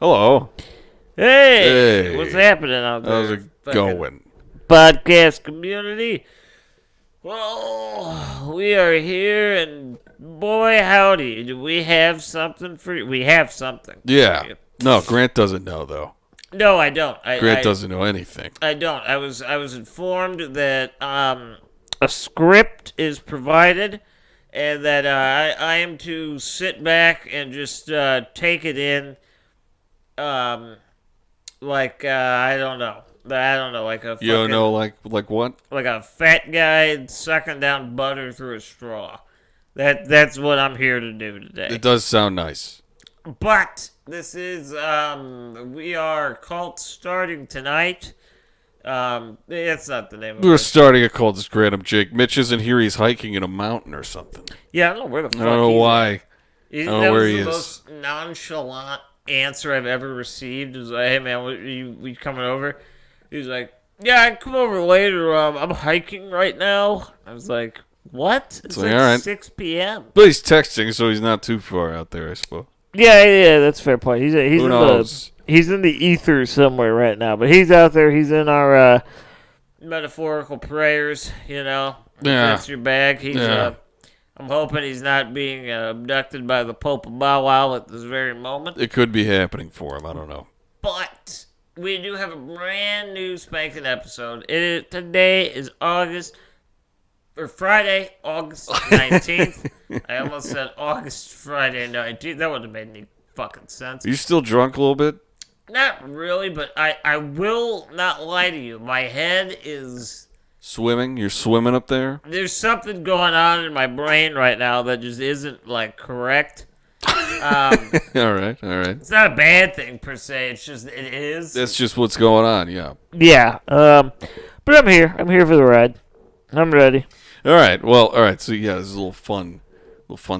Hello. Hey, what's happening out there? How's it going? Podcast community. Well, we are here, and boy, howdy, do we have something for you? We have something. Yeah. For you. No, Grant doesn't know, though. No, I don't. Grant doesn't know anything. I don't. I was informed that a script is provided, and that I am to sit back and just take it in. I don't know. Like a You don't know, like what? like a fat guy sucking down butter through a straw. That's what I'm here to do today. It does sound nice. But this is we are cult starting tonight. It's not the name of it. We're starting a cult. This Grant. I'm Jake. Mitch isn't here. He's hiking in a mountain or something. Yeah, I don't know where the fuck I don't know why. I don't know where he is. That was the most nonchalant answer I've ever received. It was like, hey man, we coming over? He was like, yeah, I can come over later. I'm hiking right now. I was like, what? It's like all right. 6 p.m. But he's texting, so he's not too far out there, I suppose. Yeah, that's a fair point. He's Who knows? He's in the ether somewhere right now, but he's out there. He's in our metaphorical prayers, you know. Yeah. That's your bag. He's I'm hoping he's not being abducted by the Pope of Bow Wow at this very moment. It could be happening for him. I don't know. But we do have a brand new spanking episode. Today is Friday, August 19th. I almost said August Friday 19th. That wouldn't have made any fucking sense. Are you still drunk a little bit? Not really, but I will not lie to you. My head is... Swimming? You're swimming up there? There's something going on in my brain right now that just isn't, correct. All right. It's not a bad thing, per se. It's just, it is. That's just what's going on, yeah. Yeah. But I'm here. I'm here for the ride. I'm ready. All right. Well, all right. So, yeah, this is a little fun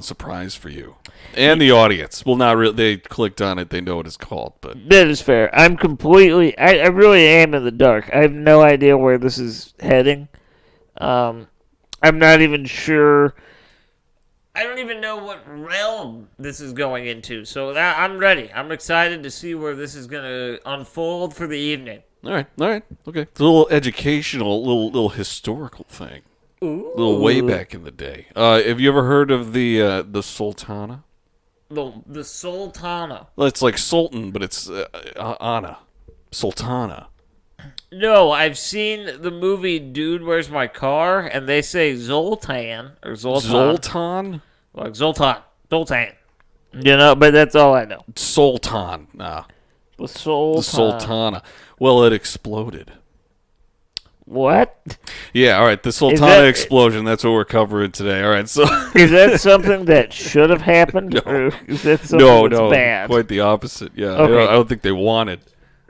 surprise for you. And the audience. Well, not really. They clicked on it. They know what it's called. But that is fair. I'm completely... I really am in the dark. I have no idea where this is heading. I'm not even sure... I don't even know what realm this is going into. So I'm ready. I'm excited to see where this is going to unfold for the evening. All right. Okay. It's a little educational, little historical thing. Ooh. A little way back in the day. Have you ever heard of the Sultana? The Sultana. Well, it's like Sultan, but it's Anna. Sultana. No, I've seen the movie Dude, Where's My Car? And they say Zoltan or Zoltan. Zoltan? Like Zoltan. You know, but that's all I know. Sultan. Nah. The Sultana. The Sultana. Well, it exploded. What? Yeah, all right. The Sultana Explosion. That's what we're covering today. All right. So is that something that should have happened? No. Or is that something that's bad? Quite the opposite. Yeah. Okay. I don't think they wanted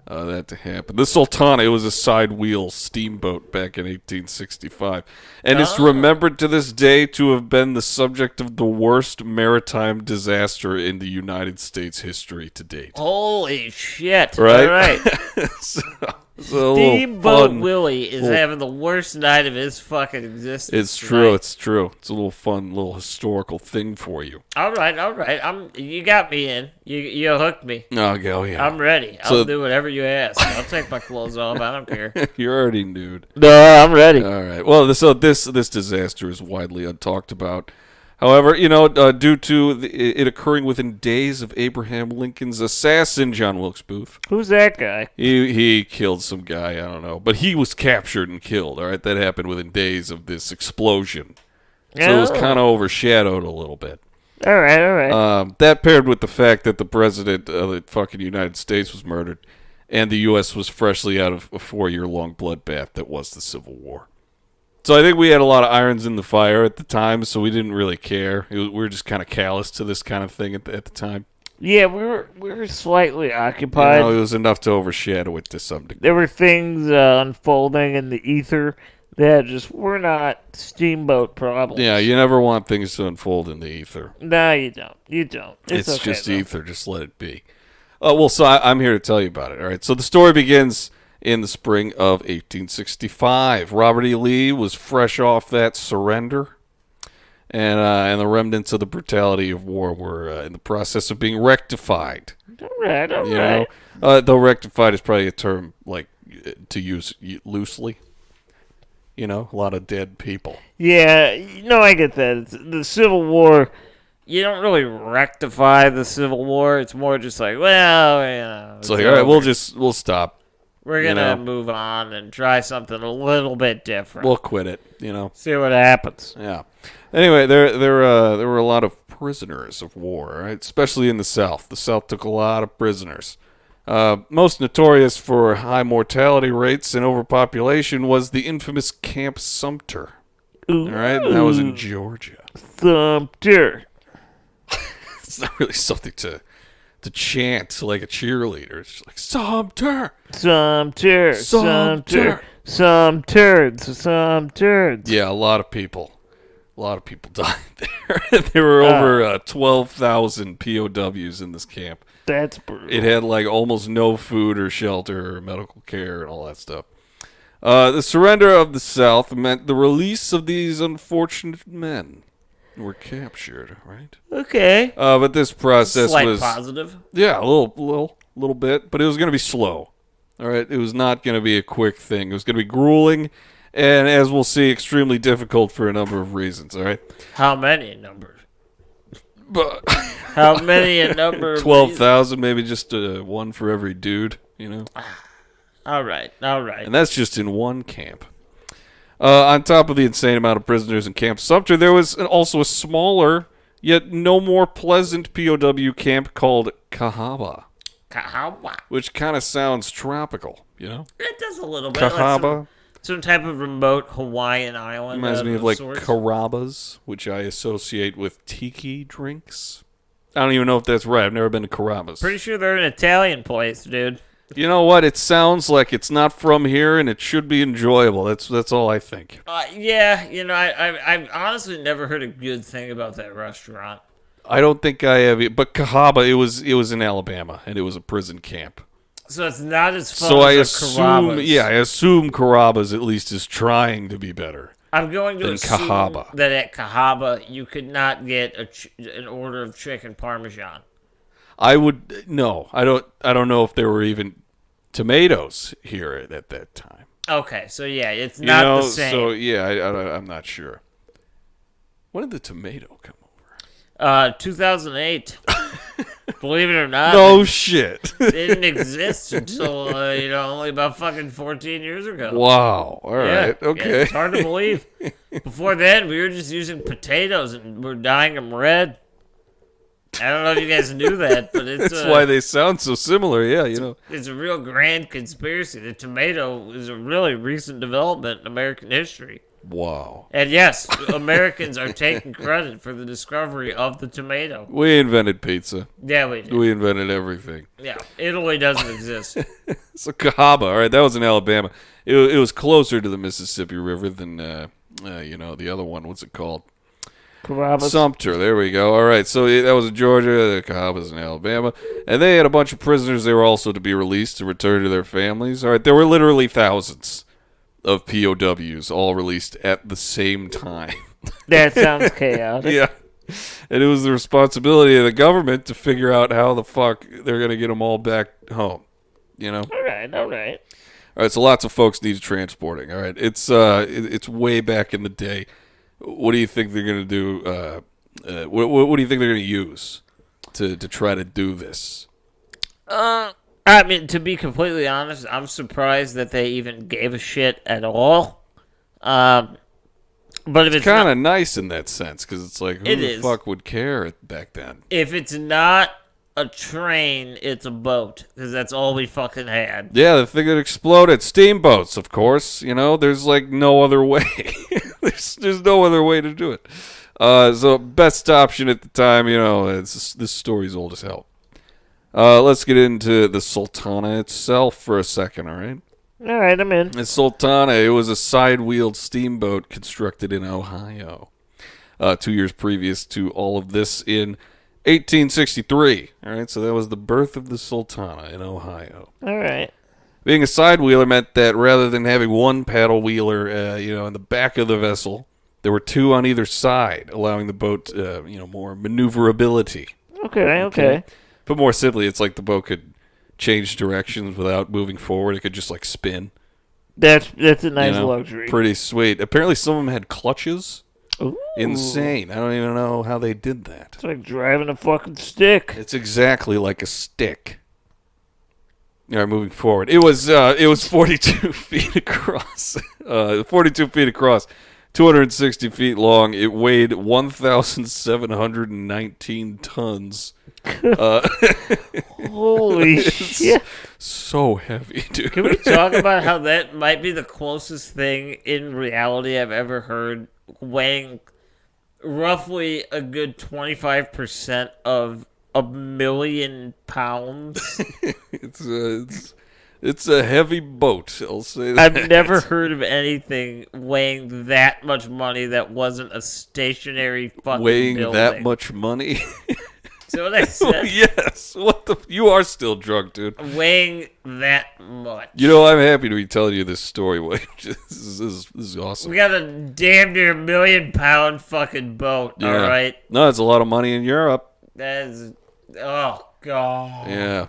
that to happen. The Sultana, it was a side-wheel steamboat back in 1865. And it's remembered to this day to have been the subject of the worst maritime disaster in the United States history to date. Holy shit. Right? All right. Steamboat Willie is having the worst night of his fucking existence. It's true. It's a little fun, little historical thing for you. All right. You got me in. You hooked me. Oh, yeah. I'm ready. I'll do whatever you ask. I'll take my clothes off. I don't care. You're already nude. No, I'm ready. All right. Well, this disaster is widely untalked about. However, due to it occurring within days of Abraham Lincoln's assassin, John Wilkes Booth. Who's that guy? He killed some guy, I don't know. But he was captured and killed, all right? That happened within days of this explosion. So it was kind of overshadowed a little bit. All right. That paired with the fact that the president of the fucking United States was murdered, and the U.S. was freshly out of a 4-year-long bloodbath that was the Civil War. So I think we had a lot of irons in the fire at the time, so we didn't really care. We were just kind of callous to this kind of thing at the time. Yeah, we were slightly occupied. It was enough to overshadow it to some degree. There were things unfolding in the ether that just were not steamboat problems. Yeah, you never want things to unfold in the ether. No, you don't. It's okay, just though. ether. Just let it be. So I'm here to tell you about it. All right. So the story begins in the spring of 1865. Robert E. Lee was fresh off that surrender. and the remnants of the brutality of war were in the process of being rectified. All right. You know, though rectified is probably a term like to use loosely. You know, a lot of dead people. Yeah, no, I get that. It's, the Civil War, you don't really rectify the Civil War. It's more just like, well, you know. It's like, all right, we'll stop. We're going to move on and try something a little bit different. We'll quit it, you know. See what happens. Yeah. Anyway, there were a lot of prisoners of war, right? Especially in the South. The South took a lot of prisoners. Most notorious for high mortality rates and overpopulation was the infamous Camp Sumpter. Ooh. All right, and that was in Georgia. Sumpter. It's not really something to chant like a cheerleader. It's just like Sumpter, Sumpter, Sumpter, some turds, some turds. Yeah, a lot of people died there. There were over 12,000 POWs in this camp. That's brutal. It had like almost no food or shelter or medical care and all that stuff. The surrender of the South meant the release of these unfortunate men who were captured, right? Okay. But this process Slight was positive. Yeah, a little bit, but it was going to be slow. All right, it was not going to be a quick thing. It was going to be grueling, and as we'll see, extremely difficult for a number of reasons. All right. How many numbers? But How many a number? 12,000, maybe just one for every dude. You know. All right. And that's just in one camp. On top of the insane amount of prisoners in Camp Sumpter, there was also a smaller, yet no more pleasant POW camp called Cahaba. Cahaba. Which kind of sounds tropical, you know? It does a little bit. Cahaba. Like some type of remote Hawaiian island. Reminds me of like sorts. Carrabba's, which I associate with tiki drinks. I don't even know if that's right. I've never been to Carrabba's. Pretty sure they're an Italian place, dude. You know what? It sounds like it's not from here, and it should be enjoyable. That's all I think. Yeah, you know, I've honestly never heard a good thing about that restaurant. I don't think I have, but Cahaba, it was in Alabama, and it was a prison camp. So it's not as fun So I as assume Carrabba's at least is trying to be better. I'm going to assume Cahaba. that at Cahaba you could not get an order of chicken parmesan. I would no. I don't know if there were even tomatoes here at that time. Okay, so yeah, it's not the same. So yeah, I'm not sure. When did the tomato come over? 2008. Believe it or not. No shit. It didn't exist until only about fucking 14 years ago. Wow. All right. Okay. Yeah, it's hard to believe. Before then, we were just using potatoes and we're dyeing them red. I don't know if you guys knew that, but it's that's why they sound so similar. Yeah, it's a real grand conspiracy. The tomato is a really recent development in American history. Wow. And yes, Americans are taking credit for the discovery of the tomato. We invented pizza. Yeah, we did. We invented everything. Yeah, Italy doesn't exist. So Cahaba, all right, that was in Alabama. It was closer to the Mississippi River than the other one. What's it called? Carrabba's. Sumpter. There we go. All right, so that was in Georgia. The Cahabas in Alabama, and they had a bunch of prisoners. They were also to be released to return to their families. All right, there were literally thousands of POWs all released at the same time. That sounds chaotic. Yeah. And it was the responsibility of the government to figure out how the fuck they're going to get them all back home. You know? All right. All right, so lots of folks need transporting. All right, it's way back in the day. What do you think they're going to do? What do you think they're going to use to try to do this? I mean, to be completely honest, I'm surprised that they even gave a shit at all. But if it's kind of nice in that sense, because it's like, who the is. fuck would care back then? If it's not a train, it's a boat, because that's all we fucking had. Yeah, the thing that exploded. Steamboats, of course. There's like no other way. there's no other way to do it. So best option at the time, this story's old as hell. Let's get into the Sultana itself for a second, all right? All right, I'm in. The Sultana, it was a side-wheeled steamboat constructed in Ohio 2 years previous to all of this in 1863. All right, so that was the birth of the Sultana in Ohio. All right. Being a side-wheeler meant that rather than having one paddle wheeler, in the back of the vessel, There were 2 on either side, allowing the boat, more maneuverability. Okay. But more simply, it's like the boat could change directions without moving forward. It could just like spin. That's a nice luxury. Pretty sweet. Apparently, some of them had clutches. Ooh. Insane. I don't even know how they did that. It's like driving a fucking stick. It's exactly like a stick. All right, moving forward. It was 42 feet across. 42 feet across. 260 feet long. It weighed 1,719 tons. Holy shit. So heavy, dude. Can we talk about how that might be the closest thing in reality I've ever heard, weighing roughly a good 25% of 1,000,000 pounds? It's a heavy boat, I'll say that. I've never heard of anything weighing that much money that wasn't a stationary fucking weighing building. that much money? So what I said? Yes. You are still drunk, dude. Weighing that much. You know, I'm happy to be telling you this story. This is awesome. We got a damn near 1,000,000-pound fucking boat, Yeah. all right? No, it's a lot of money in Europe. That is... Oh, God. Yeah.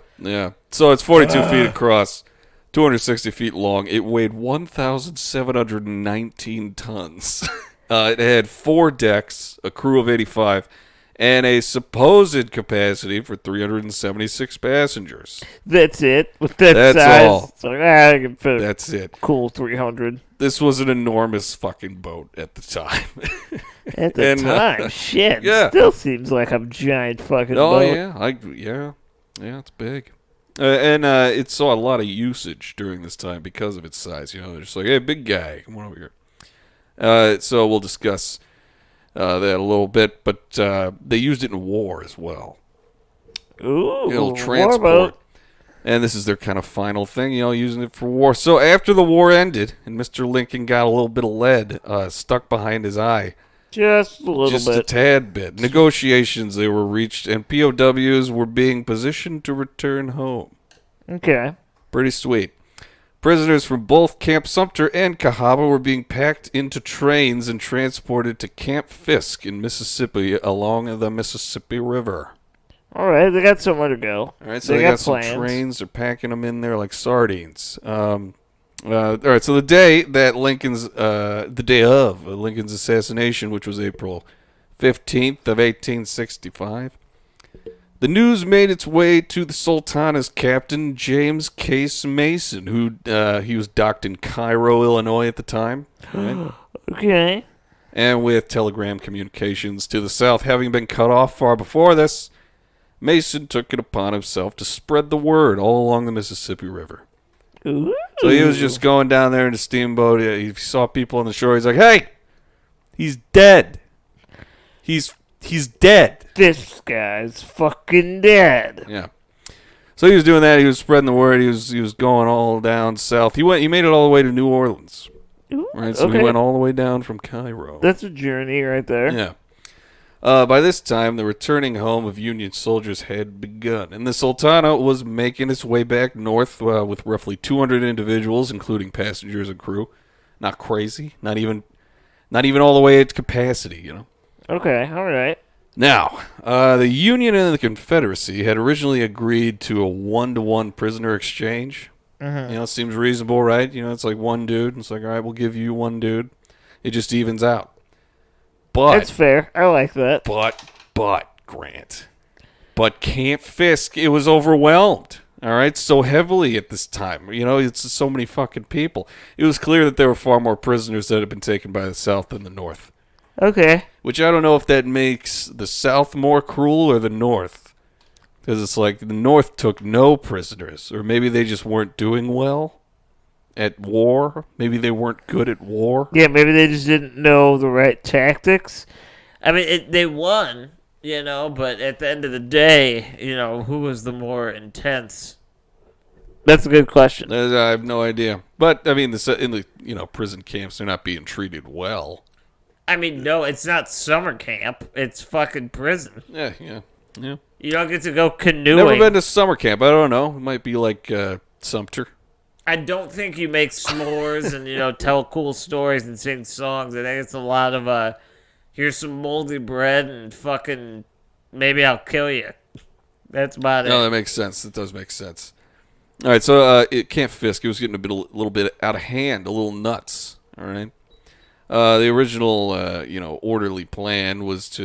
So it's 42 feet across, 260 feet long. It weighed 1,719 tons. It had 4 decks, a crew of 85, and a supposed capacity for 376 passengers. That's it. With that That's size, all. it's like, I can fit That's it. cool 300. This was an enormous fucking boat at the time. At the time, shit. yeah. It still seems like a giant fucking Oh, boat. yeah. Yeah, it's big. And it saw a lot of usage during this time because of its size. They're just like, hey, big guy, come on over here. So we'll discuss that a little bit, but they used it in war as well. Ooh, It'll transport. warboat. And this is their kind of final thing, using it for war. So after the war ended, and Mr. Lincoln got a little bit of lead stuck behind his eye, Just a little just bit. a tad bit. Negotiations, they were reached, and POWs were being positioned to return home. Okay. Pretty sweet. Prisoners from both Camp Sumpter and Cahaba were being packed into trains and transported to Camp Fisk in Mississippi along the Mississippi River. All right, they got somewhere to go. All right, so they got some plans. trains. They're packing them in there like sardines. All right, so the day of Lincoln's assassination, which was April 15th of 1865, the news made its way to the Sultana's captain, James Case Mason, who he was docked in Cairo, Illinois at the time. Right? Okay. And with telegram communications to the south having been cut off far before this, Mason took it upon himself to spread the word all along the Mississippi River. Ooh. So he was just going down there in a steamboat. He saw people on the shore. He's like, hey, he's dead. He's dead. This guy's fucking dead. Yeah. So he was doing that. He was spreading the word. He was going all down south. He made it all the way to New Orleans. Ooh, Right, so okay. he went all the way down from Cairo. That's a journey right there. Yeah. By this time, the returning home of Union soldiers had begun, and the Sultana was making its way back north with roughly 200 individuals, including passengers and crew. Not crazy. Not even all the way at capacity, Okay, all right. Now, the Union and the Confederacy had originally agreed to a 1-to-1 prisoner exchange. Mm-hmm. Seems reasonable, right? It's like one dude. It's like, all right, we'll give you one dude. It just evens out. But That's fair. I like that. Grant. But Camp Fisk, it was overwhelmed. All right, so heavily at this time. It's so many fucking people. It was clear that there were far more prisoners that had been taken by the South than the North. Okay. Which I don't know if that makes the South more cruel or the North. Because it's like the North took no prisoners. Or maybe they just weren't doing well at war. Maybe they weren't good at war. Yeah, maybe they just didn't know the right tactics. I mean, they won, but at the end of the day, who was the more intense? That's a good question. I have no idea. But, I mean, in the prison camps, they're not being treated well. I mean, no, it's not summer camp. It's fucking prison. Yeah. You don't get to go canoeing. Never been to summer camp. I don't know. It might be like Sumpter. I don't think you make s'mores and, tell cool stories and sing songs. I think it's a lot of, here's some moldy bread and fucking maybe I'll kill you. That's about it. No, that makes sense. That does make sense. All right, so Camp Fisk, it was getting a little bit out of hand, a little nuts. All right, the original, orderly plan was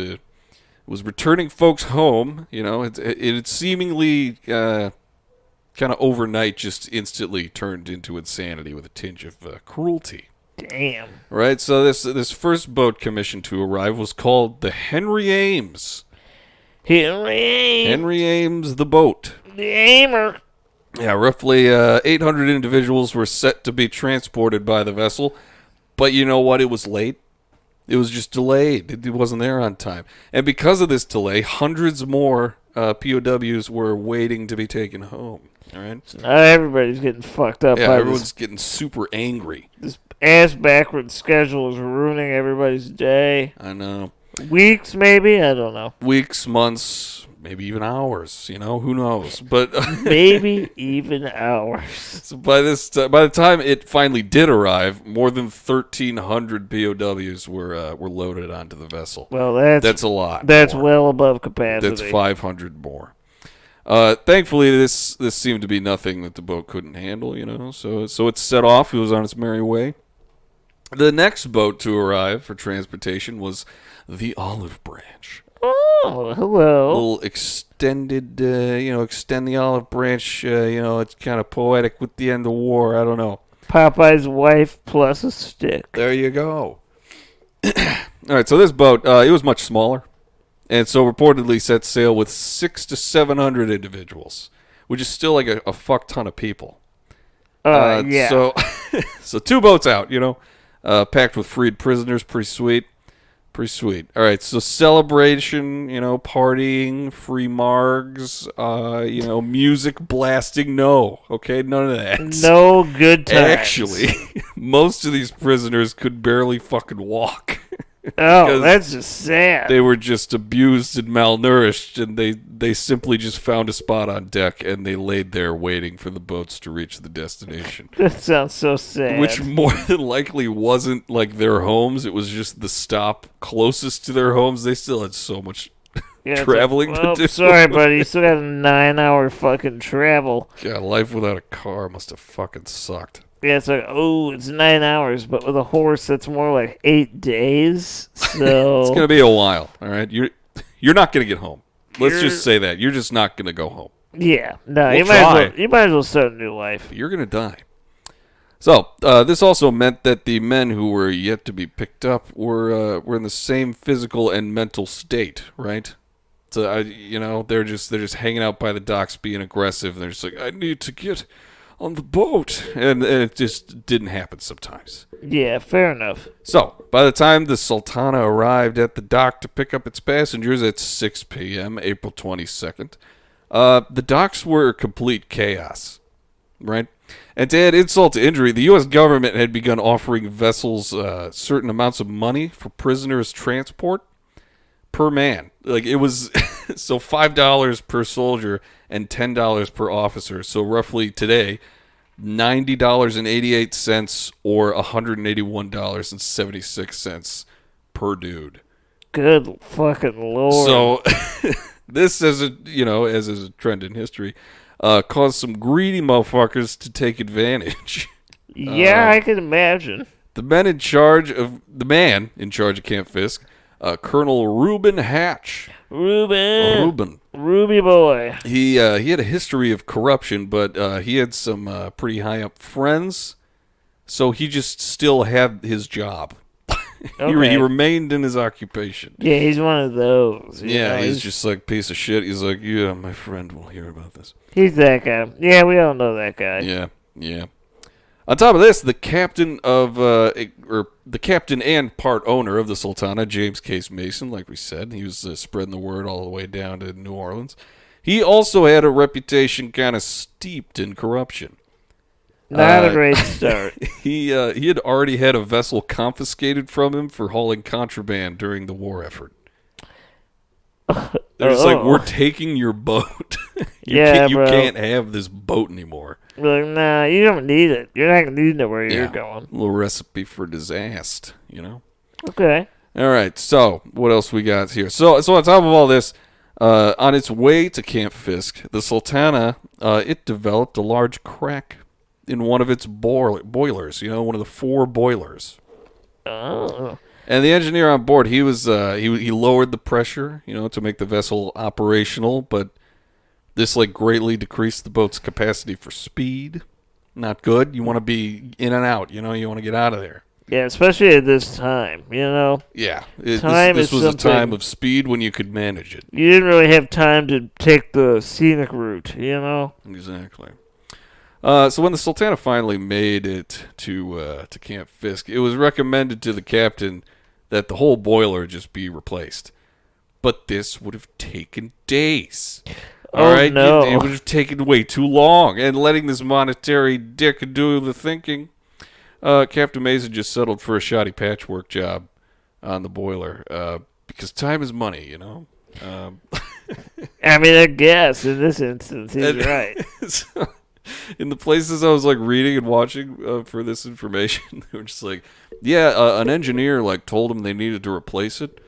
returning folks home. It seemingly kind of overnight just instantly turned into insanity with a tinge of cruelty. Damn. Right, so this first boat commissioned to arrive was called the Henry Ames. Henry Ames, the boat. The Aimer. Yeah, roughly 800 individuals were set to be transported by the vessel. But you know what? It was late. It was just delayed. It wasn't there on time. And because of this delay, hundreds more POWs were waiting to be taken home. All right? So now everybody's getting fucked up. Yeah, by everyone's getting super angry. This ass-backwards schedule is ruining everybody's day. I know. Weeks, maybe? I don't know. Weeks, months, maybe even hours. Who knows? But maybe even hours. So by the time it finally did arrive, more than 1,300 POWs were loaded onto the vessel. Well, that's a lot. That's more. well above capacity. That's 500 more. Thankfully, this seemed to be nothing that the boat couldn't handle. So it set off. It was on its merry way. The next boat to arrive for transportation was the Olive Branch. Oh, hello. A little extended, extend the olive branch. It's kind of poetic with the end of war. I don't know. Popeye's wife plus a stick. There you go. All right, so this boat, it was much smaller, and so reportedly set sail with 600 to 700 individuals, which is still like a fuck ton of people. Yeah. So 2 boats out, packed with freed prisoners. Pretty sweet. Pretty sweet. All right, so celebration, partying, free margs, music blasting. No, okay, none of that. No good times. Actually, most of these prisoners could barely fucking walk. Oh, that's just sad. They were just abused and malnourished, and they simply just found a spot on deck, and they laid there waiting for the boats to reach the destination. That sounds so sad. Which more than likely wasn't like their homes. It was just the stop closest to their homes. They still had so much traveling to do. Sorry, buddy. You still got a 9-hour fucking travel. Yeah, life without a car must have fucking sucked. Yeah, it's like, it's 9 hours, but with a horse, that's more like 8 days. So it's gonna be a while. All right, you're not gonna get home. Let's just say that you're just not gonna go home. Yeah, no, We'll you might as well start a new life. You're gonna die. So this also meant that the men who were yet to be picked up were in the same physical and mental state, right? So they're just hanging out by the docks, being aggressive. And they're just like, I need to get on the boat, and it just didn't happen sometimes. Yeah, fair enough. So, by the time the Sultana arrived at the dock to pick up its passengers at 6 p.m., April 22nd, the docks were complete chaos, right? And to add insult to injury, the U.S. government had begun offering vessels certain amounts of money for prisoners' transport per man. Like, it was so $5 per soldier and $10 per officer. So roughly today, $90.88 or $181.76 per dude. Good fucking lord. So this, as is a trend in history, caused some greedy motherfuckers to take advantage. Yeah, I can imagine. The man in charge of Camp Fisk, Colonel Reuben Hatch. Ruby boy. He had a history of corruption, but he had some pretty high up friends, so he just still had his job. Okay. He remained in his occupation. Yeah, he's one of those. Yeah, he's just like piece of shit. He's like, yeah, my friend will hear about this. He's that guy. Yeah, we all know that guy. Yeah. On top of this, the captain and part owner of the Sultana, James Case Mason, like we said, he was spreading the word all the way down to New Orleans. He also had a reputation kind of steeped in corruption. Not a great start. He had already had a vessel confiscated from him for hauling contraband during the war effort. They're just like, we're taking your boat. You can't have this boat anymore. Like, nah, you don't need it. You're not going to need it where you're going. A little recipe for disaster, Okay. All right, so what else we got here? So on top of all this, on its way to Camp Fisk, the Sultana, it developed a large crack in one of its boilers, one of the 4 boilers. Oh. And the engineer on board, he lowered the pressure, to make the vessel operational, but this greatly decreased the boat's capacity for speed. Not good. You want to be in and out, you want to get out of there. Yeah, especially at this time, Yeah. This This was a something- time of speed when you could manage it. You didn't really have time to take the scenic route, Exactly. So when the Sultana finally made it to Camp Fisk, it was recommended to the captain that the whole boiler just be replaced. But this would have taken days. All right? No. It would have taken way too long. And letting this monetary dick do the thinking, Captain Mason just settled for a shoddy patchwork job on the boiler. Because time is money, I mean, I guess in this instance, he's right. So, in the places I was reading and watching for this information, they were just an engineer told them they needed to replace it,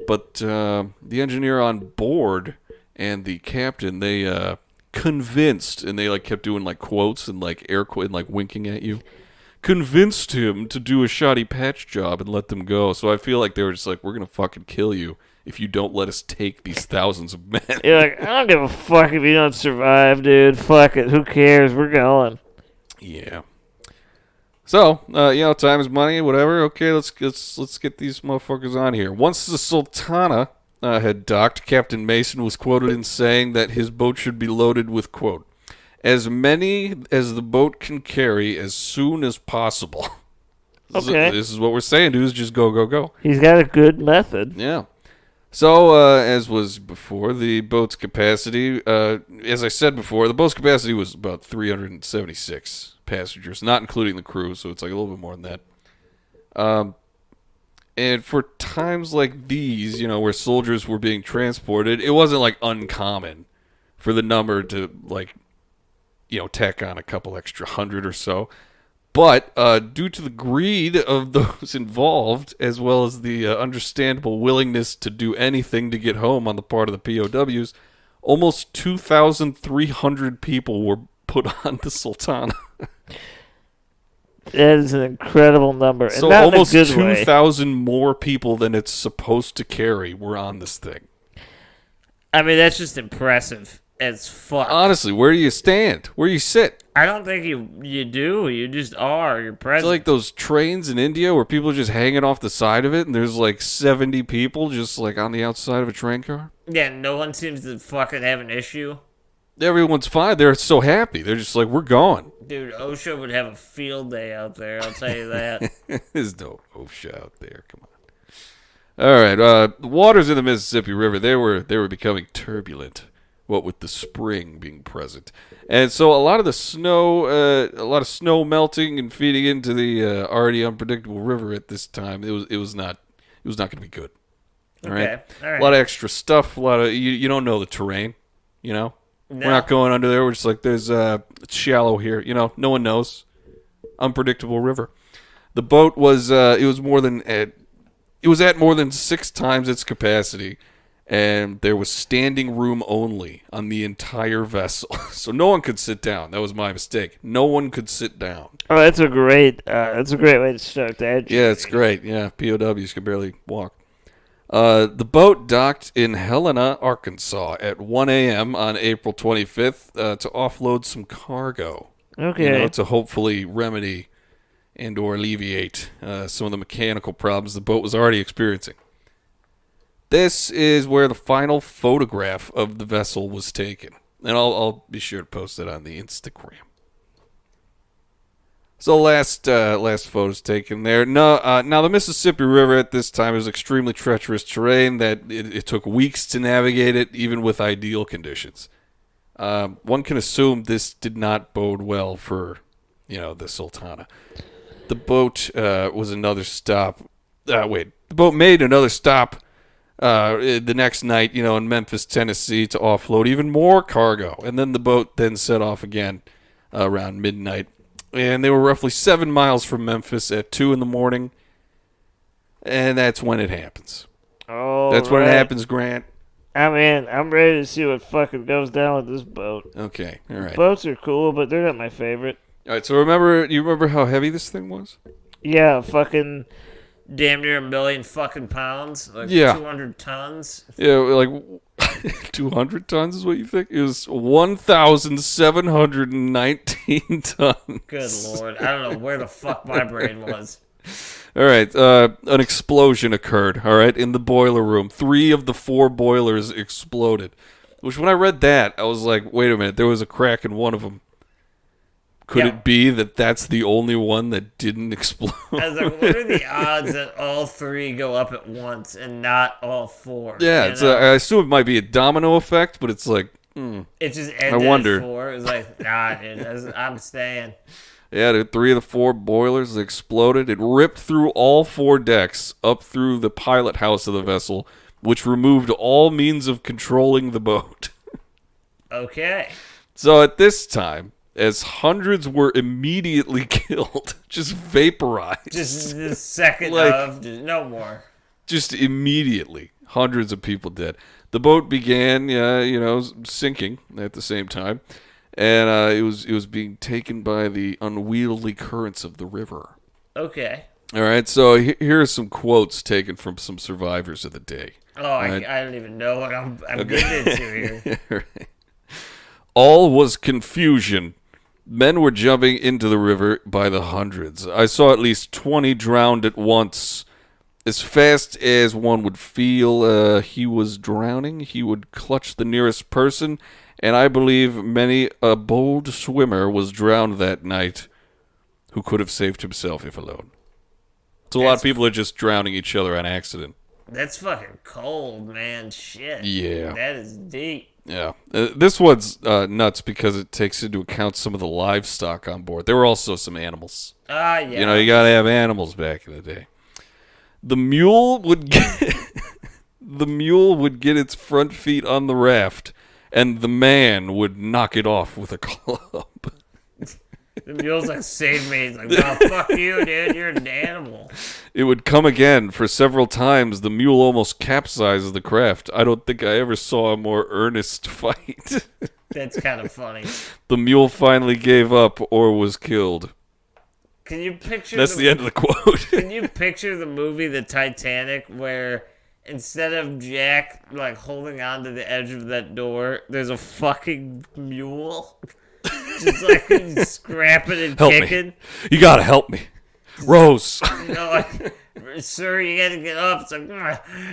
but the engineer on board and the captain, they convinced, and they kept doing quotes and air quotes and winking at you, convinced him to do a shoddy patch job and let them go. So I feel like they were just we're gonna fucking kill you if you don't let us take these thousands of men. You're like, I don't give a fuck if you don't survive, dude. Fuck it. Who cares? We're going. Yeah. So, time is money, whatever. Okay, let's get these motherfuckers on here. Once the Sultana had docked, Captain Mason was quoted in saying that his boat should be loaded with, quote, as many as the boat can carry as soon as possible. Okay. This is what we're saying, dudes. Just go, go, go. He's got a good method. Yeah. So, as was before, the boat's capacity, as I said before, the boat's capacity was about 376 passengers, not including the crew, so it's a little bit more than that. And for times like these, where soldiers were being transported, it wasn't, uncommon for the number to, tack on a couple extra hundred or so. But due to the greed of those involved, as well as the understandable willingness to do anything to get home on the part of the POWs, almost 2,300 people were put on the Sultana. That is an incredible number. So and not almost in a good way. 2,000 more people than it's supposed to carry were on this thing. I mean, that's just impressive as fuck. Honestly, where do you stand? Where do you sit? I don't think you do. You just are. You're It's present. like those trains in India where people are just hanging off the side of it, and there's 70 people just on the outside of a train car. Yeah, no one seems to fucking have an issue. Everyone's fine. They're so happy. They're just we're going. Dude, OSHA would have a field day out there, I'll tell you that. There's no OSHA out there. Come on. All right. The waters in the Mississippi River, they were becoming turbulent, what with the spring being present. And so a lot of snow melting and feeding into the already unpredictable river at this time. It was not going to be good. All right. Okay. All right. A lot of extra stuff. A lot of you don't know the terrain. No. We're not going under there. We're just there's it's shallow here. No one knows. Unpredictable river. The boat was it was at more than 6 times its capacity. And there was standing room only on the entire vessel. So no one could sit down. That was my mistake. No one could sit down. Oh, that's a great way to start that. Yeah, it's great. Yeah, POWs can barely walk. The boat docked in Helena, Arkansas at 1 a.m. on April 25th to offload some cargo. Okay. To hopefully remedy and or alleviate some of the mechanical problems the boat was already experiencing. This is where the final photograph of the vessel was taken. And I'll be sure to post it on the Instagram. So last photos taken there. Now the Mississippi River at this time is extremely treacherous terrain that it took weeks to navigate it, even with ideal conditions. One can assume this did not bode well for, the Sultana. The boat was another stop. The boat made another stop the next night, in Memphis, Tennessee, to offload even more cargo, and then the boat then set off again around midnight. And they were roughly 7 miles from Memphis at 2 in the morning. And that's when it happens. Oh, that's when it happens, Grant. I'm in. I'm ready to see what fucking goes down with this boat. Okay, all right. Boats are cool, but they're not my favorite. All right, so you remember how heavy this thing was? Yeah, fucking damn near 1 million fucking pounds. Like 200 tons. Yeah, like 200 tons is what you think? It was 1,719 tons. Good Lord. I don't know where the fuck my brain was. All right, an explosion occurred, all right, in the boiler room. 3 of the 4 boilers exploded. Which, when I read that, I was like, wait a minute, there was a crack in one of them. Could it be that that's the only one that didn't explode? I was like, what are the odds that all 3 go up at once and not all 4? Yeah, I assume it might be a domino effect, but it's like, it just ended I wonder. at 4. It was like, nah, dude, I'm staying. Yeah, 3 of the 4 boilers exploded. It ripped through all 4 decks up through the pilot house of the vessel, which removed all means of controlling the boat. Okay. So at this time, as hundreds were immediately killed, just vaporized. Just the second no more. Just immediately, hundreds of people dead. The boat began, sinking at the same time. And it was being taken by the unwieldy currents of the river. Okay. All right, so here are some quotes taken from some survivors of the day. Oh, I don't even know what I'm getting into here. Right. All was confusion. Men were jumping into the river by the hundreds. I saw at least 20 drowned at once. As fast as one would feel he was drowning, he would clutch the nearest person, and I believe many a bold swimmer was drowned that night who could have saved himself if alone. So a lot of people are just drowning each other on accident. That's fucking cold, man. Shit. Yeah. That is deep. Yeah. This one's nuts because it takes into account some of the livestock on board. There were also some animals. Yeah. You gotta have animals back in the day. The mule would get its front feet on the raft, and the man would knock it off with a club. The mule's like, save me. He's like, no, fuck you, dude. You're an animal. It would come again for several times. The mule almost capsized the craft. I don't think I ever saw a more earnest fight. That's kind of funny. The mule finally gave up or was killed. Can you picture... That's the end of the quote. Can you picture the movie The Titanic where... instead of Jack, like, holding on to the edge of that door, there's a fucking mule just, like, scrapping and kicking? Me. You gotta help me. Rose. Like, sir, you gotta get up. It's like,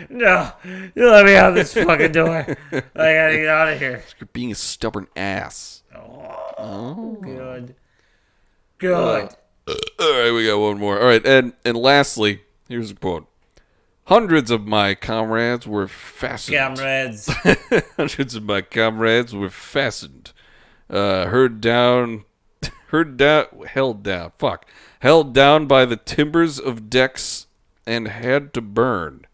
no, you let me out of this fucking door. I gotta get out of here. You're being a stubborn ass. Oh. Good. All right, we got one more. All right, and lastly, here's a quote. Hundreds of my comrades were fastened. Hundreds of my comrades were fastened. Held down by the timbers of decks and had to burn.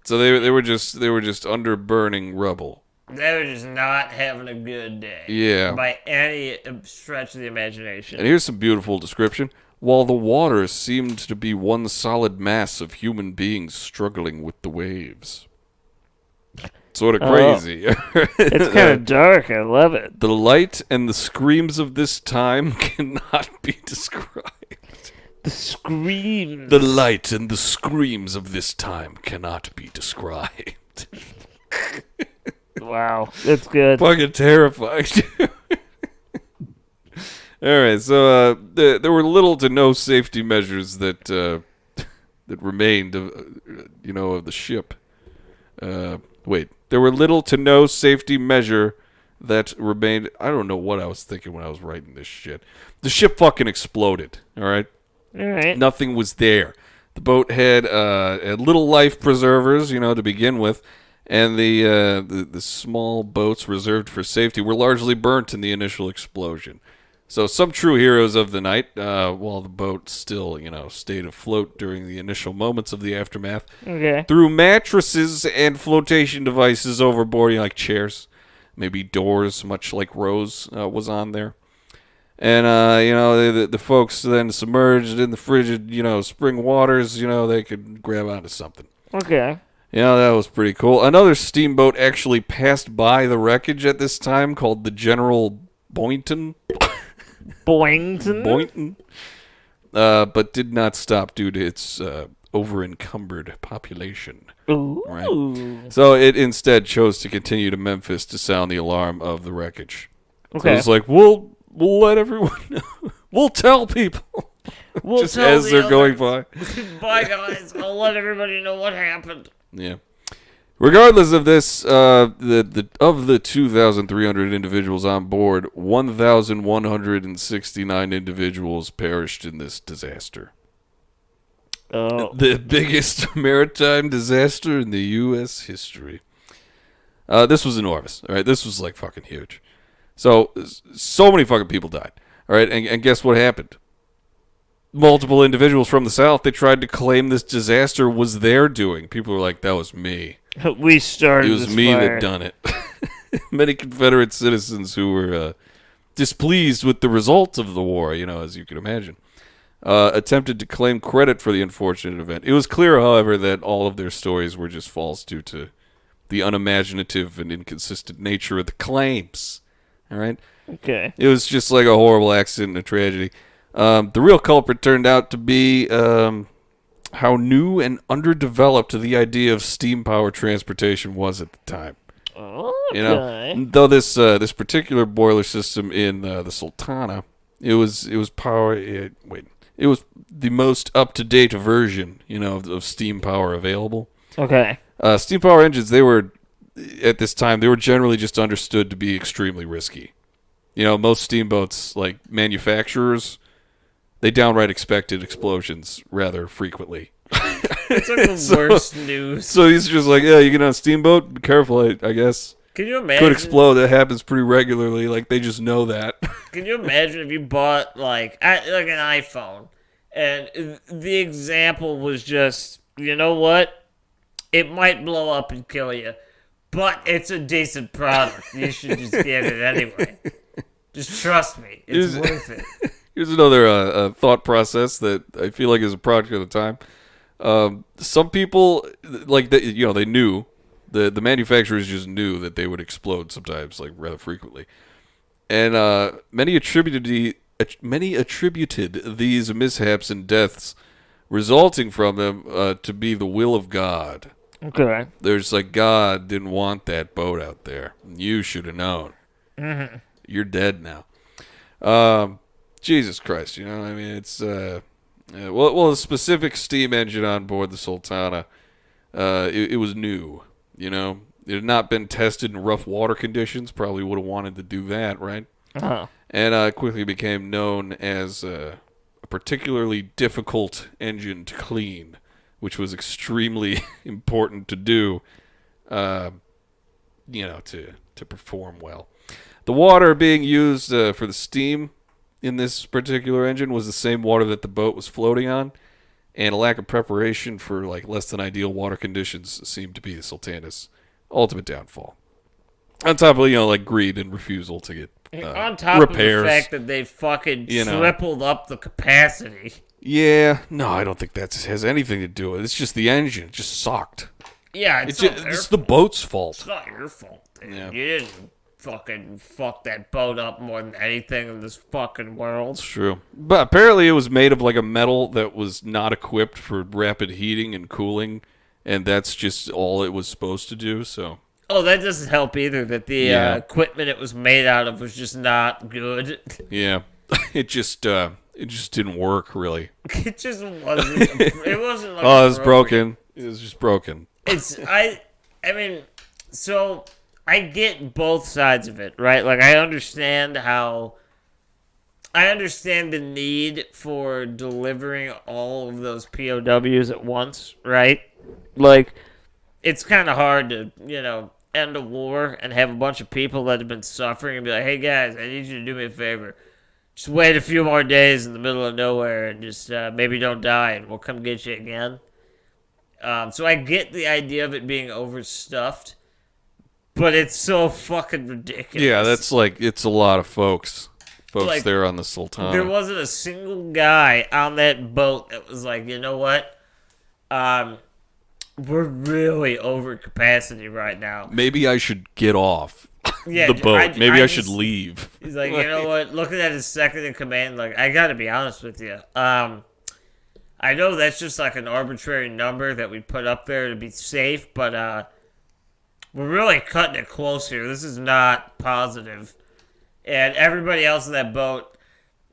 So they were just under burning rubble. They were just not having a good day. Yeah. By any stretch of the imagination. And here's some beautiful description. While the water seemed to be one solid mass of human beings struggling with the waves. Sort of crazy. It's kind of dark. I love it. The light and the screams of this time cannot be described. The screams. The light and the screams of this time cannot be described. Wow, that's good. Fucking terrifying. All right, so there were little to no safety measures that remained of the ship. There were little to no safety measure that remained. I don't know what I was thinking when I was writing this shit. The ship fucking exploded. All right. Nothing was there. The boat had little life preservers, to begin with, and the small boats reserved for safety were largely burnt in the initial explosion. So some true heroes of the night, while the boat still, stayed afloat during the initial moments of the aftermath, threw mattresses and flotation devices overboard, like chairs, maybe doors, much like Rose was on there. And, the folks then submerged in the frigid, spring waters, they could grab onto something. Okay. That was pretty cool. Another steamboat actually passed by the wreckage at this time called the General Boynton. Boynton? But did not stop due to its over-encumbered population. Ooh. Right? So it instead chose to continue to Memphis to sound the alarm of the wreckage. Okay. So it's like, we'll let everyone know. We'll tell people. We'll just tell as they're going by. Bye, guys. I'll let everybody know what happened. Yeah. Regardless of this, of the 2,300 individuals on board, 1,169 individuals perished in this disaster. Oh. The biggest maritime disaster in the U.S. history. This was enormous. All right, this was like fucking huge. So many fucking people died. All right, and guess what happened? Multiple individuals from the South, they tried to claim this disaster was their doing. People were like, that was me. We started It was this me fire. that done it. Many Confederate citizens who were displeased with the results of the war, as you can imagine, attempted to claim credit for the unfortunate event. It was clear, however, that all of their stories were just false due to the unimaginative and inconsistent nature of the claims. All right? Okay. It was just like a horrible accident and a tragedy. The real culprit turned out to be how new and underdeveloped the idea of steam power transportation was at the time. Okay. Though this particular boiler system in the Sultana, it was the most up-to-date version, of steam power available. Okay. Steam power engines, at this time, they were generally just understood to be extremely risky. Most steamboats, like manufacturers, they downright expected explosions rather frequently. It's like the worst news. So he's just like, yeah, you get on a steamboat, be careful, I guess. Can you imagine? Could explode. That happens pretty regularly. Like, they just know that. Can you imagine if you bought, like an iPhone, and the example was just, you know what? It might blow up and kill you, but it's a decent product. You should just get it anyway. Just trust me. It's worth it. Here's another thought process that I feel like is a product of the time. Some people, they knew, the manufacturers just knew that they would explode sometimes, like rather frequently. And many attributed these mishaps and deaths resulting from them to be the will of God. Okay. There's like, God didn't want that boat out there. You should have known. Mm-hmm. You're dead now. Jesus Christ, it's the specific steam engine on board the Sultana, it was new, it had not been tested in rough water conditions, probably would have wanted to do that, right? Uh-huh. And quickly became known as a particularly difficult engine to clean, which was extremely important to do, to perform well. The water being used for the steam in this particular engine was the same water that the boat was floating on, and a lack of preparation for less than ideal water conditions seemed to be the Sultana's ultimate downfall. On top of greed and refusal to get on top repairs. Of the fact that they fucking tripled up the capacity. Yeah, no, I don't think that has anything to do with it. It's just the engine. It just sucked. Yeah, it's the boat's fault. It's not your fault, dude. Yeah. You didn't fucking fuck that boat up more than anything in this fucking world. It's true. But apparently it was made of a metal that was not equipped for rapid heating and cooling, and that's just all it was supposed to do, so... Oh, that doesn't help either, that the equipment it was made out of was just not good. Yeah. It just didn't work, really. It just wasn't... It wasn't it was broken. It was just broken. So... I get both sides of it, right? I understand the need for delivering all of those POWs at once, right? It's kind of hard to, end a war and have a bunch of people that have been suffering and be like, hey guys, I need you to do me a favor. Just wait a few more days in the middle of nowhere and just maybe don't die and we'll come get you again. So I get the idea of it being overstuffed. But it's so fucking ridiculous. Yeah, that's it's a lot of folks. folks like, there on the Sultana. there wasn't a single guy on that boat that was like, you know what? We're really over capacity right now. Maybe I should get off Yeah, the boat. Maybe I should just leave. He's like, you know what? Looking at his second in command, like, I gotta be honest with you. I know that's just like an arbitrary number that we put up there to be safe, but we're really cutting it close here. This is not positive. And everybody else in that boat,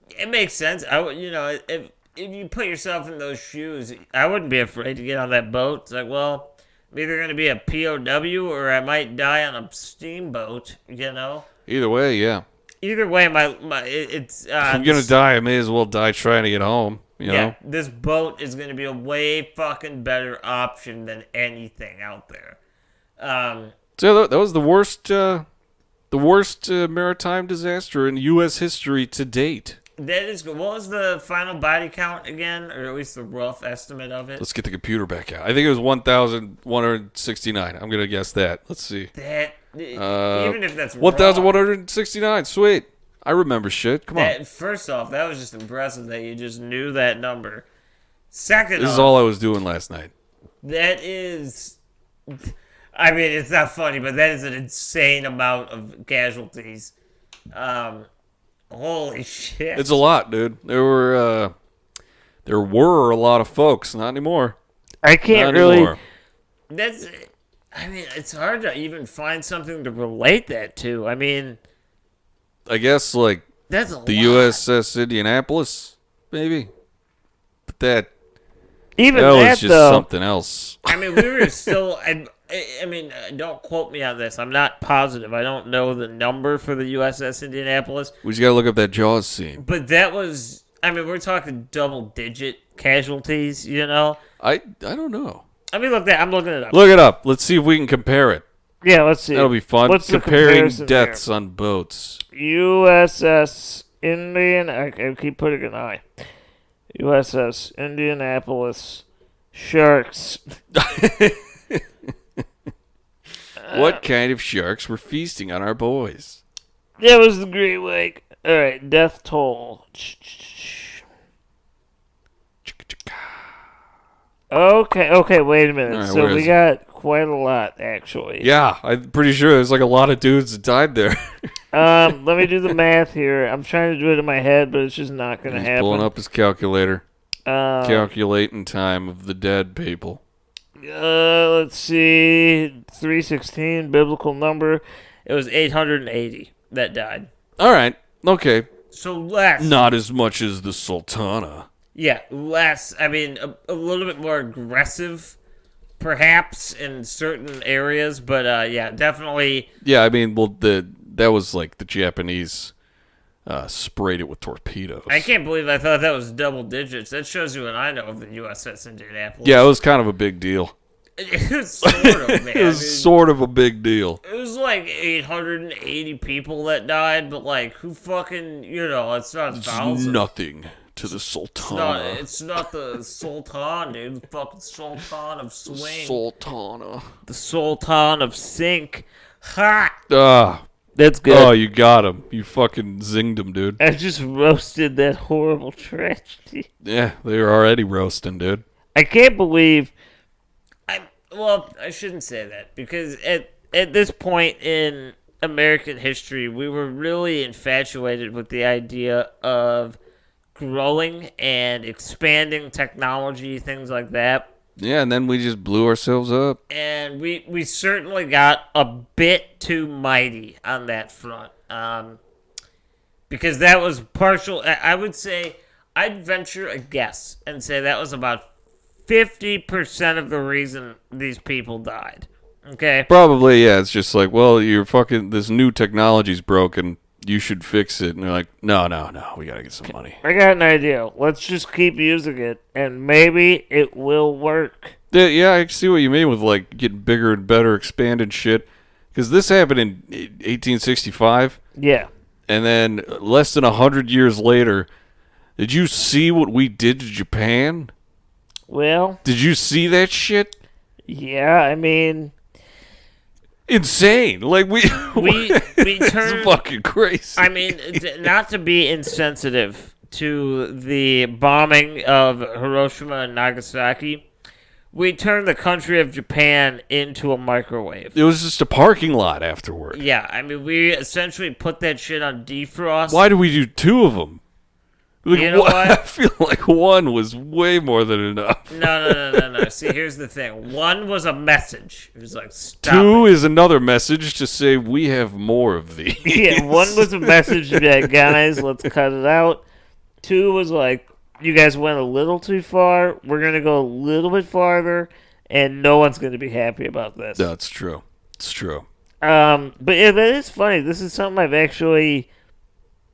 it makes sense. If you put yourself in those shoes, I wouldn't be afraid to get on that boat. It's like, well, I'm either going to be a POW or I might die on a steamboat, you know? Either way, yeah. Either way, it's... if I'm going to die, I may as well die trying to get home, you know? This boat is going to be a way fucking better option than anything out there. So that was the worst maritime disaster in U.S. history to date. That is good. What was the final body count again, or at least the rough estimate of it? Let's get the computer back out. I think it was 1,169. I'm going to guess that. Let's see. Even if that's 1,169. Sweet. I remember shit. Come on. First off, that was just impressive that you just knew that number. Second This off, is all I was doing last night. that is... I mean, it's not funny, but that is an insane amount of casualties. Holy shit. It's a lot, dude. There were a lot of folks. Not anymore. I can't Not really... anymore. It's hard to even find something to relate that to. I mean... I guess, like, That's a the lot. USS Indianapolis, maybe. But that Even was that, just though... something else. I mean, we were still... I mean, don't quote me on this. I'm not positive. I don't know the number for the USS Indianapolis. We just got to look up that Jaws scene. But that was... I mean, we're talking double-digit casualties, you know? I don't know. I mean, look, I'm looking it up. Look it up. Let's see if we can compare it. Yeah, let's see. That'll be fun. What's the Comparing comparison deaths here? on boats. USS Indian... I keep putting an I. USS Indianapolis Sharks. What kind of sharks were feasting on our boys? That was the Great Wake. All right, death toll. Okay, wait a minute. All right, so where we is it? got quite a lot, actually. Yeah, I'm pretty sure there's like a lot of dudes that died there. Let me do the math here. I'm trying to do it in my head, but it's just not going to He's happen. pulling up his calculator. Calculating time of the dead people. Let's see. 316, biblical number. It was 880 that died. All right. Okay. So less. Not as much as the Sultana. Yeah, less. I mean, a little bit more aggressive, perhaps, in certain areas. But, yeah, definitely. Yeah, I mean, well, that was like the Japanese sprayed it with torpedoes. I can't believe I thought that was double digits. That shows you what I know of the USS Indianapolis. Yeah, it was kind of a big deal. It was sort of, man. It was sort of a big deal. It was like 880 people that died, but like, who fucking, it's not It's thousands. nothing to the Sultana. It's not the Sultan, dude. The fucking Sultan of Swing. Sultana. The Sultan of Sink. Ha! Ah. That's good. Oh, you got him. You fucking zinged him, dude. I just roasted that horrible tragedy. Yeah, they were already roasting, dude. I can't believe... Well, I shouldn't say that, because at this point in American history, we were really infatuated with the idea of growing and expanding technology, things like that. Yeah, and then we just blew ourselves up. And we certainly got a bit too mighty on that front. Because that was partial... I would say, I'd venture a guess and say that was about 50% of the reason these people died. Okay? Probably, yeah. It's just like, well, this new technology's broken. You should fix it. And they're like, no, we gotta get some money. I got an idea. Let's just keep using it, and maybe it will work. Yeah, I see what you mean with, like, getting bigger and better, expanded shit. Because this happened in 1865. Yeah. And then less than 100 years later, did you see what we did to Japan? Well... Did you see that shit? Yeah, I mean... insane. Like we it's turn fucking crazy. I mean, not to be insensitive to the bombing of Hiroshima and Nagasaki, we turned the country of Japan into a microwave. It was just a parking lot afterward. Yeah, I mean, we essentially put that shit on defrost. Why do we do 2 of them? Like, you know what? I feel like 1 was way more than enough. No. See, here's the thing. 1 was a message. It was like, stop 2 it. is another message to say we have more of these. Yeah, 1 was a message to be like, guys, let's cut it out. 2 was like, you guys went a little too far. We're going to go a little bit farther, and no one's going to be happy about this. That's true. It's true. But yeah, that is funny. This is something I've actually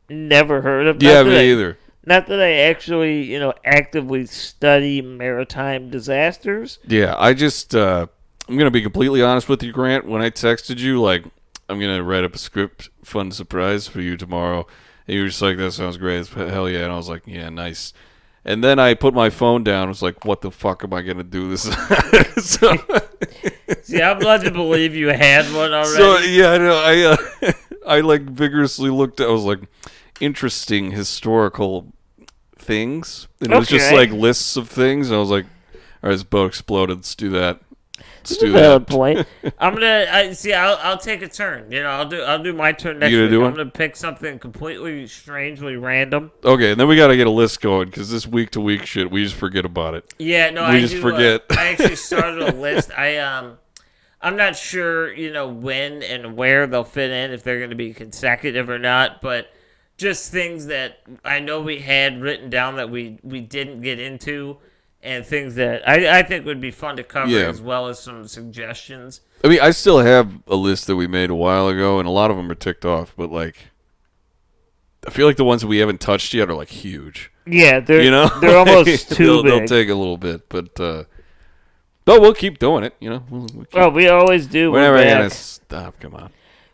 never heard of. Yeah, me either. Not that I actually, actively study maritime disasters. Yeah, I just, I'm going to be completely honest with you, Grant. When I texted you, like, I'm going to write up a script, fun surprise for you tomorrow. And you were just like, that sounds great. Hell yeah. And I was like, yeah, nice. And then I put my phone down. I was like, what the fuck am I going to do this? See, I'm led to believe you had one already. So, yeah, I know. I like, vigorously looked at, I was like, interesting historical things. And it was just, like, lists of things. And I was like, all right, this boat exploded. Let's do that. Let's do that. Point. I'm gonna see. I'll take a turn. I'll do my turn next week. I'm gonna pick something completely strangely random. Okay, and then we gotta get a list going because this week to week shit, we just forget about it. Yeah, no, I just forget. I actually started a list. I'm not sure, when and where they'll fit in, if they're gonna be consecutive or not, but just things that I know we had written down that we didn't get into. And things that I think would be fun to cover, as well as some suggestions. I mean, I still have a list that we made a while ago, and a lot of them are ticked off. But, like, I feel like the ones that we haven't touched yet are, like, huge. Yeah, they're almost too big. They'll take a little bit, but we'll keep doing it, we always do. We're never going to stop, come on.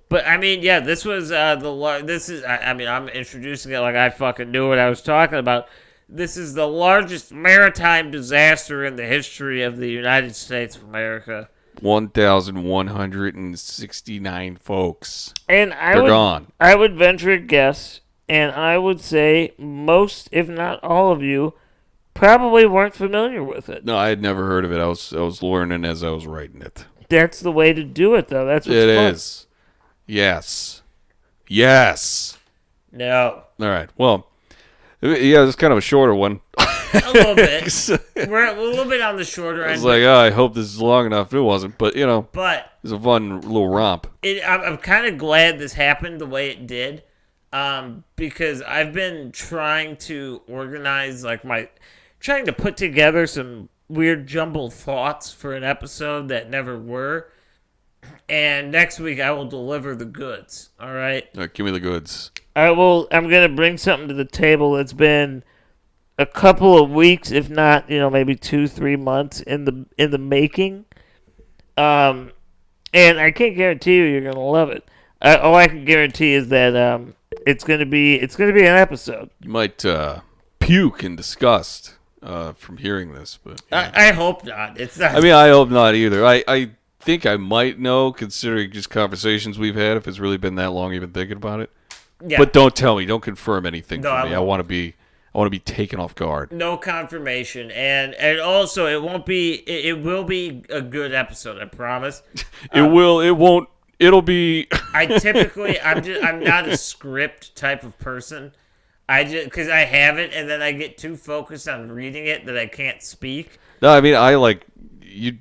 But, I mean, yeah, this was I'm introducing it like I fucking knew what I was talking about. This is the largest maritime disaster in the history of the United States of America. 1,169 folks. And They're gone. I would venture a guess, and I would say most, if not all of you, probably weren't familiar with it. No, I had never heard of it. I was learning as I was writing it. That's the way to do it, though. That's what's fun. It is. Yes. No. All right. Well, yeah, it's kind of a shorter one. A little bit. We're a little bit on the shorter end. I was like, I hope this is long enough. It wasn't, but But it's a fun little romp. I'm kind of glad this happened the way it did, because I've been trying to organize, trying to put together some weird jumbled thoughts for an episode that never were. And next week I will deliver the goods. All right. All right, give me the goods. I'm gonna bring something to the table that's been a couple of weeks, if not, maybe 2-3 months in the making. And I can't guarantee you're gonna love it. All I can guarantee is that it's gonna be an episode. You might puke in disgust from hearing this, but I hope not. It's not. I mean, I hope not either. I think I might know, considering just conversations we've had, if it's really been that long you've been thinking about it. Yeah. But don't tell me. Don't confirm anything No, for me. I want to be taken off guard. No confirmation, and also it won't be. It will be a good episode. I promise. It will. It won't. It'll be. I'm not a script type of person. Because I have it, and then I get too focused on reading it that I can't speak. No, I mean, I like you.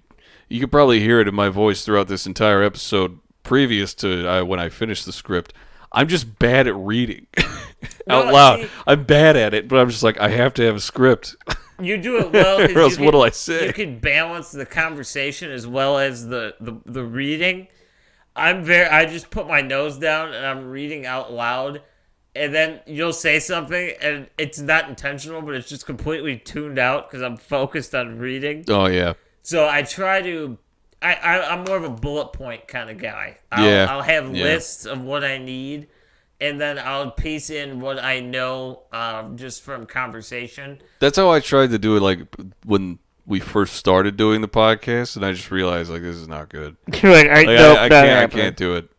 You could probably hear it in my voice throughout this entire episode previous to when I finished the script. I'm just bad at reading out loud. See, I'm bad at it, but I'm just like, I have to have a script. You do it well. Or else what do I say? You can balance the conversation as well as the reading. I just put my nose down and I'm reading out loud, and then you'll say something and it's not intentional, but it's just completely tuned out because I'm focused on reading. Oh yeah. So I try to. I'm more of a bullet point kind of guy. I'll have lists of what I need, and then I'll piece in what I know just from conversation. That's how I tried to do it. Like when we first started doing the podcast, and I just realized like this is not good. You're like, I can't do it.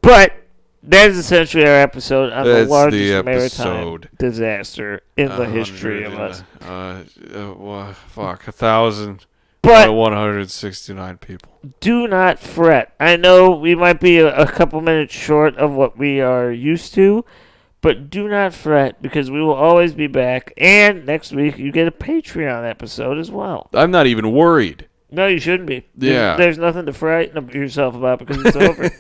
But that is essentially our episode on the largest maritime episode. disaster in the history of us. 1,169 people. Do not fret. I know we might be a couple minutes short of what we are used to, but do not fret because we will always be back. And next week you get a Patreon episode as well. I'm not even worried. No, you shouldn't be. Yeah. There's nothing to frighten yourself about because it's over.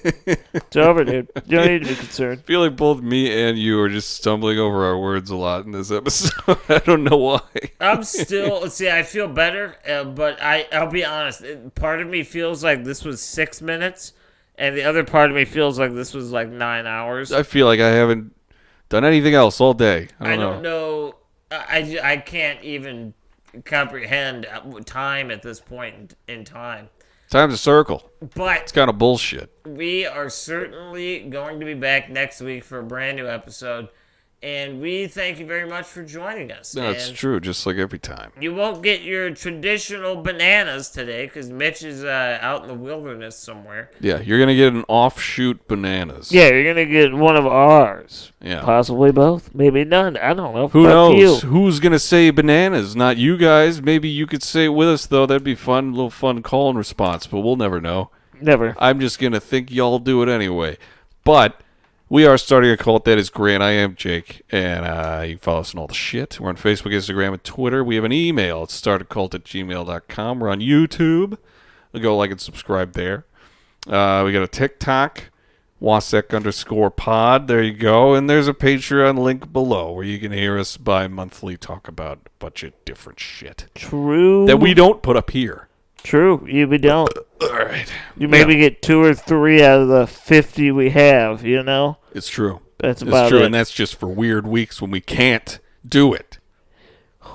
It's over, dude. You don't need to be concerned. I feel like both me and you are just stumbling over our words a lot in this episode. I don't know why. I'm still... See, I feel better, but I'll be honest. Part of me feels like this was 6 minutes, and the other part of me feels like this was like 9 hours. I feel like I haven't done anything else all day. I don't know. I can't even comprehend time at this point in time. Time's a circle. But it's kind of bullshit. We are certainly going to be back next week for a brand new episode. And we thank you very much for joining us. That's true, just like every time. You won't get your traditional bananas today because Mitch is out in the wilderness somewhere. Yeah, you're going to get an offshoot bananas. Yeah, you're going to get one of ours. Yeah. Possibly both. Maybe none. I don't know. Who knows? Who's going to say bananas? Not you guys. Maybe you could say it with us, though. That'd be fun. A little fun call and response, but we'll never know. Never. I'm just going to think y'all do it anyway. But... we are starting a cult. That is Grant. I am Jake. And you can follow us on all the shit. We're on Facebook, Instagram, and Twitter. We have an email. It's startacult@gmail.com. We're on YouTube. Go like and subscribe there. We got a TikTok, Wasek_pod. There you go. And there's a Patreon link below where you can hear us bi-monthly talk about a bunch of different shit. True. That we don't put up here. True. We don't. All right. You maybe get 2 or 3 out of the 50 we have, you know? It's true. That's about it's true, it. And that's just for weird weeks when we can't do it.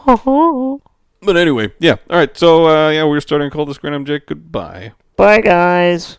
But anyway, yeah. All right, so, we're starting to call this Grant. I'm Jake. Goodbye. Bye, guys.